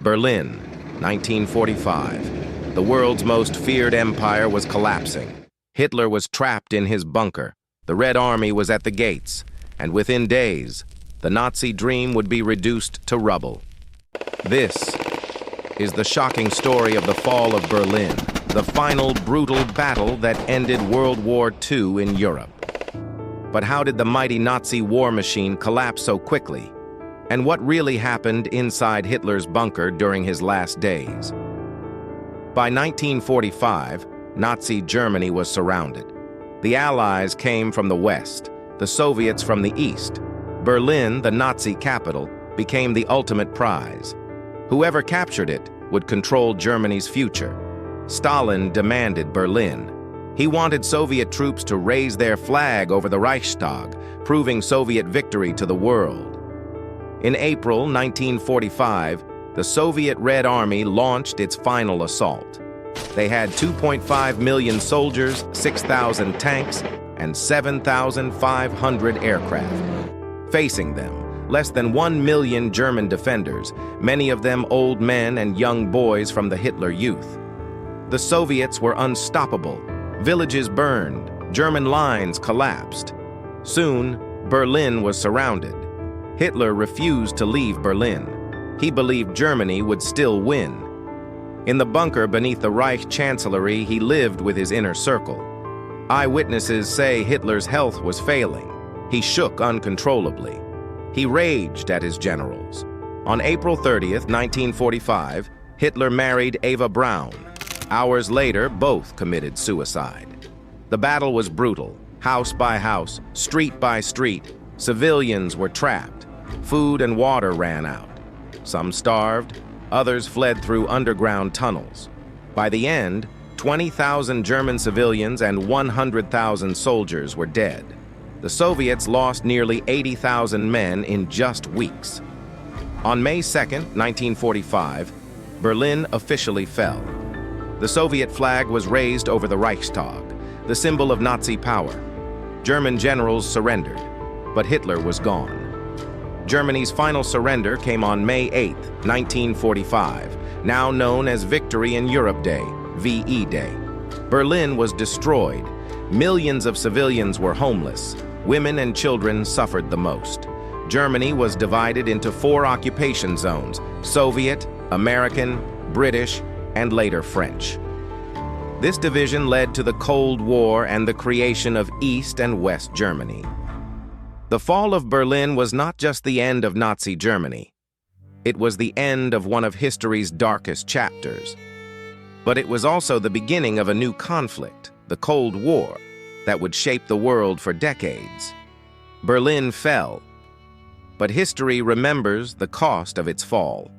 Berlin, 1945. The world's most feared empire was collapsing. Hitler was trapped in his bunker. The Red Army was at the gates, and within days, the Nazi dream would be reduced to rubble. This is the shocking story of the fall of Berlin, the final brutal battle that ended World War II in Europe. But how did the mighty Nazi war machine collapse so quickly? And what really happened inside Hitler's bunker during his last days? By 1945, Nazi Germany was surrounded. The Allies came from the west, the Soviets from the east. Berlin, the Nazi capital, became the ultimate prize. Whoever captured it would control Germany's future. Stalin demanded Berlin. He wanted Soviet troops to raise their flag over the Reichstag, proving Soviet victory to the world. In April 1945, the Soviet Red Army launched its final assault. They had 2.5 million soldiers, 6,000 tanks, and 7,500 aircraft. Facing them, less than 1 million German defenders, many of them old men and young boys from the Hitler Youth. The Soviets were unstoppable. Villages burned, German lines collapsed. Soon, Berlin was surrounded. Hitler refused to leave Berlin. He believed Germany would still win. In the bunker beneath the Reich Chancellery, he lived with his inner circle. Eyewitnesses say Hitler's health was failing. He shook uncontrollably. He raged at his generals. On April 30th, 1945, Hitler married Eva Braun. Hours later, both committed suicide. The battle was brutal. House by house, street by street, civilians were trapped. Food and water ran out. Some starved, others fled through underground tunnels. By the end, 20,000 German civilians and 100,000 soldiers were dead. The Soviets lost nearly 80,000 men in just weeks. On May 2nd, 1945, Berlin officially fell. The Soviet flag was raised over the Reichstag, the symbol of Nazi power. German generals surrendered, but Hitler was gone. Germany's final surrender came on May 8, 1945, now known as Victory in Europe Day, VE Day. Berlin was destroyed. Millions of civilians were homeless. Women and children suffered the most. Germany was divided into 4 occupation zones: Soviet, American, British, and later French. This division led to the Cold War and the creation of East and West Germany. The fall of Berlin was not just the end of Nazi Germany. It was the end of one of history's darkest chapters. But it was also the beginning of a new conflict, the Cold War, that would shape the world for decades. Berlin fell, but history remembers the cost of its fall.